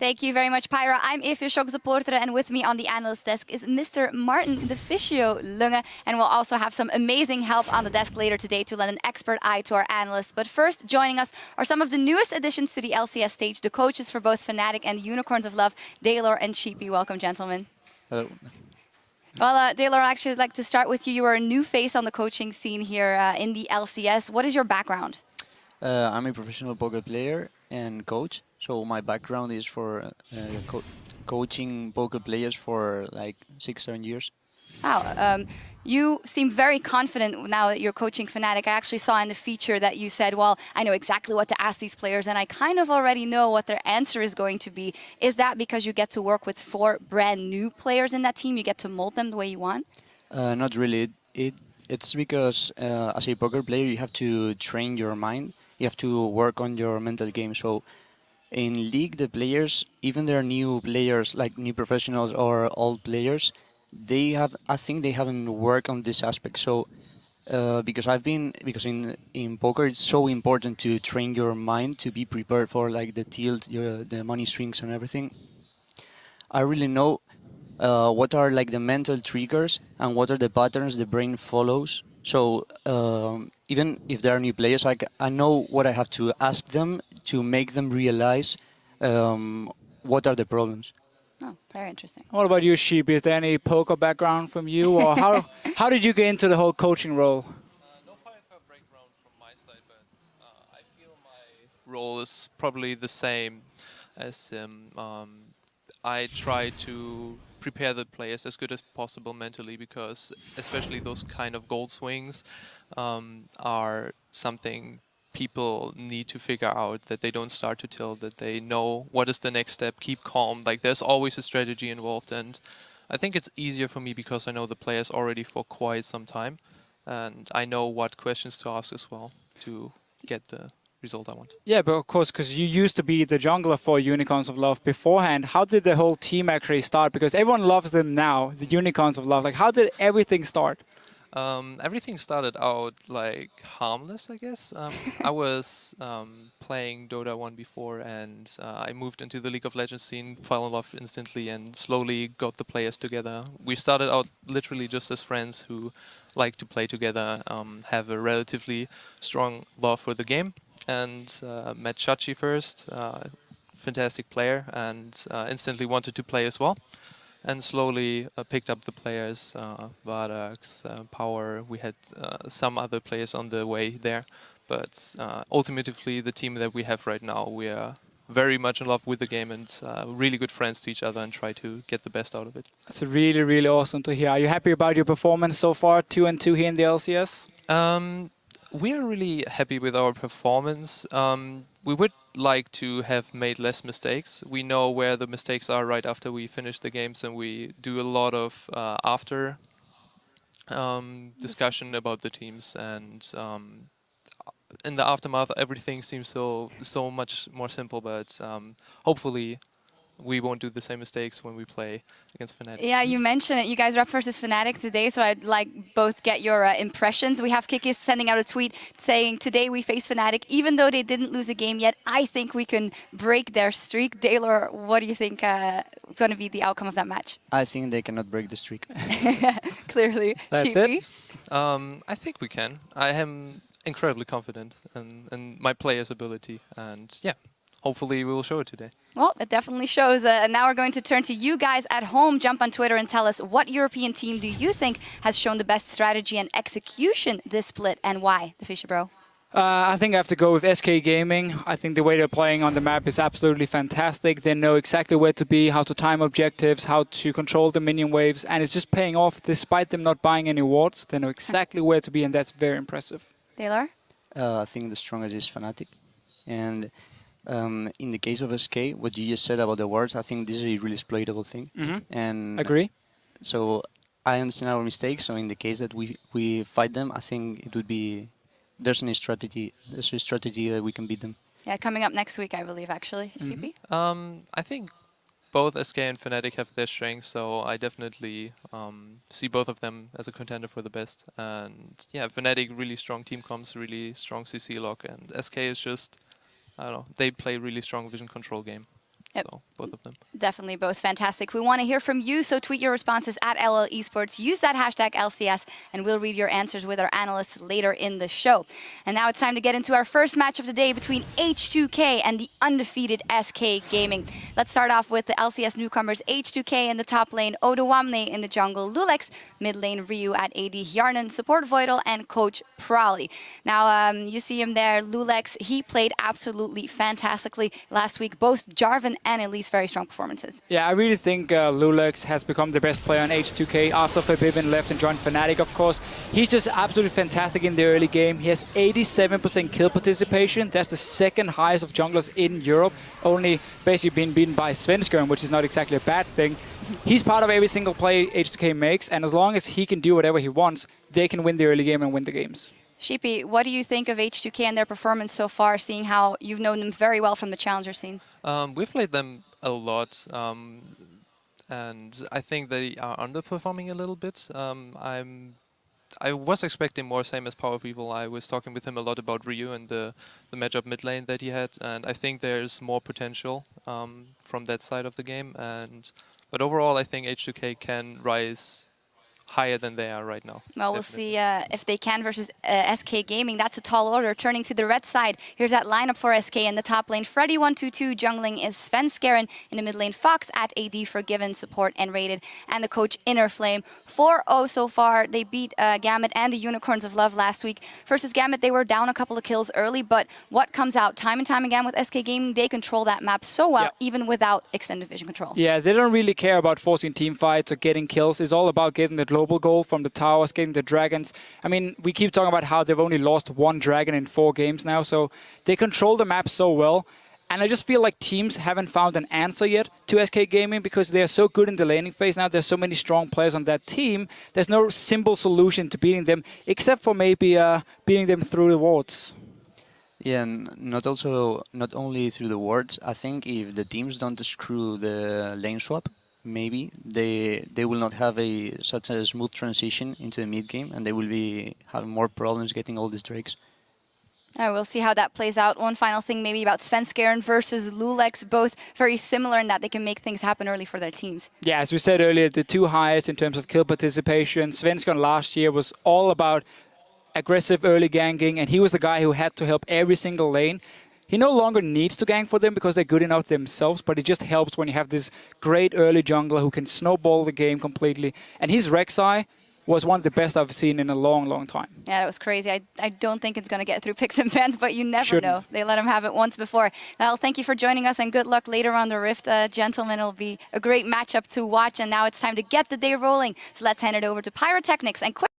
Thank you very much, Pyra. I'm Evie Schok-supporter, and with me on the analyst desk is Mr. Martin the Physio Lunge. And we'll also have some amazing help on the desk later today to lend an expert eye to our analysts. But first, joining us are some of the newest additions to the LCS stage, the coaches for both Fnatic and Unicorns of Love, Daylor and Sheepy. Welcome, gentlemen. Hello. Well, Daylor, I'd actually like to start with you. You are a new face on the coaching scene here in the LCS. What is your background? I'm a professional poker player and coach. So my background is for coaching poker players for like 6-7 years. Wow, you seem very confident now that you're coaching Fnatic. I actually saw in the feature that you said, well, I know exactly what to ask these players, and I kind of already know what their answer is going to be. Is that because you get to work with 4 brand new players in that team? You get to mold them the way you want? Not really. It's because as a poker player, you have to train your mind. You have to work on your mental game. So in League, the players, even they're new players, like new professionals or old players, I think they haven't worked on this aspect. So because in poker it's so important to train your mind to be prepared for like the tilt, the money swings and everything. I really know what are like the mental triggers and what are the patterns the brain follows. So even if there are new players, I know what I have to ask them to make them realize what are the problems. Oh, very interesting. What about you, Sheep? Is there any poker background from you, or how did you get into the whole coaching role? No poker background from my side, but I feel my role is probably the same as him. I try to prepare the players as good as possible mentally, because especially those kind of gold swings are something people need to figure out, that they don't start to tilt, that they know what is the next step, keep calm. Like there's always a strategy involved, and I think it's easier for me because I know the players already for quite some time, and I know what questions to ask as well to get the result I want. Yeah, but of course, because you used to be the jungler for Unicorns of Love beforehand. How did the whole team actually start? Because everyone loves them now, the Unicorns of Love. Like, how did everything start? Everything started out like harmless, I guess. I was playing Dota 1 before, and I moved into the League of Legends scene, fell in love instantly, and slowly got the players together. We started out literally just as friends who like to play together, have a relatively strong love for the game, and met Chachi first, fantastic player, and instantly wanted to play as well. And slowly picked up the players, VODS, Power. We had some other players on the way there. But ultimately, the team that we have right now, we are very much in love with the game and really good friends to each other, and try to get the best out of it. That's really, really awesome to hear. Are you happy about your performance so far, 2-2 here in the LCS? We are really happy with our performance. We would like to have made less mistakes. We know where the mistakes are right after we finish the games, and we do a lot of after discussion about the teams, and in the aftermath everything seems so much more simple, but hopefully we won't do the same mistakes when we play against Fnatic. Yeah, you mentioned it. You guys are up versus Fnatic today, so I'd like both get your impressions. We have Kiki sending out a tweet saying, today we face Fnatic. Even though they didn't lose a game yet, I think we can break their streak. Daylor, what do you think is going to be the outcome of that match? I think they cannot break the streak. Clearly. That's Sheepy? it? I think we can. I am incredibly confident in my player's ability, and yeah, hopefully we will show it today. Well, it definitely shows. And now we're going to turn to you guys at home. Jump on Twitter and tell us, what European team do you think has shown the best strategy and execution this split, and why? The Fisher Bro. I think I have to go with SK Gaming. I think the way they're playing on the map is absolutely fantastic. They know exactly where to be, how to time objectives, how to control the minion waves, and it's just paying off despite them not buying any wards. They know exactly where to be, and that's very impressive. Taylor? I think the strongest is Fnatic. And in the case of SK, what you just said about the words, I think this is a really exploitable thing. And Agree. so I understand our mistakes. So in the case that we fight them, I think it would be there's a strategy that we can beat them. Yeah, coming up next week, I believe, actually. Sheepy? I think both SK and Fnatic have their strengths, so I definitely see both of them as a contender for the best. And yeah, Fnatic, really strong team comps, really strong CC lock, and SK is just, I don't know, they play really strong vision control game. Yep. So both of them. Definitely both fantastic. We want to hear from you, so tweet your responses at LL Esports. Use that hashtag LCS, and we'll read your answers with our analysts later in the show. And now it's time to get into our first match of the day between H2K and the undefeated SK Gaming. Let's start off with the LCS newcomers H2K in the top lane, Odoamne in the jungle, Lulex, mid lane Ryu at AD, Yarnan, support Voidal, and coach Prowley. Now, you see him there, Lulex. He played absolutely fantastically last week. Both Jarvan and Elise very strong performances. Yeah, I really think Lulex has become the best player on H2K after Fabiven left and joined Fnatic, of course. He's just absolutely fantastic in the early game. He has 87% kill participation. That's the second highest of junglers in Europe, only basically being beaten by Svenskeren, which is not exactly a bad thing. He's part of every single play H2K makes, and as long as he can do whatever he wants, they can win the early game and win the games. Sheepy, what do you think of H2K and their performance so far, seeing how you've known them very well from the Challenger scene? We've played them a lot, and I think they are underperforming a little bit. I was expecting more, same as Power of Evil. I was talking with him a lot about Ryu and the matchup mid lane that he had, and I think there's more potential from that side of the game. But overall, I think H2K can rise higher than they are right now. Well, we'll Definitely. see if they can versus SK Gaming. That's a tall order. Turning to the red side, here's that lineup for SK in the top lane. Freddy122 jungling is Svenskeren. In the mid lane, Fox at AD for Given, support and rated. And the coach Inner Flame. 4-0 so far. They beat Gambit and the Unicorns of Love last week. Versus Gambit, they were down a couple of kills early, but what comes out time and time again with SK Gaming, they control that map so well, even without extended vision control. Yeah, they don't really care about forcing team fights or getting kills. It's all about getting the global goal from the towers, getting the dragons. I mean, we keep talking about how they've only lost one dragon in 4 games now, so they control the map so well. And I just feel like teams haven't found an answer yet to SK Gaming because they are so good in the laning phase now. There's so many strong players on that team. There's no simple solution to beating them, except for maybe beating them through the wards. Yeah, and not only through the wards. I think if the teams don't screw the lane swap, maybe they will not have such a smooth transition into the mid game, and they will be having more problems getting all these drakes. We'll see how that plays out. One final thing maybe about Svenskeren versus Lulex, both very similar in that they can make things happen early for their teams. Yeah, as we said earlier, the two highest in terms of kill participation. Svenskeren last year was all about aggressive early ganking, and he was the guy who had to help every single lane. He no longer needs to gank for them because they're good enough themselves, but it just helps when you have this great early jungler who can snowball the game completely. And his Rek'Sai was one of the best I've seen in a long, long time. Yeah, that was crazy. I don't think it's going to get through picks and pans, but you never know. They let him have it once before. Well, thank you for joining us, and good luck later on the Rift. Gentlemen, it'll be a great matchup to watch, and now it's time to get the day rolling. So let's hand it over to Pyrotechnics and quick.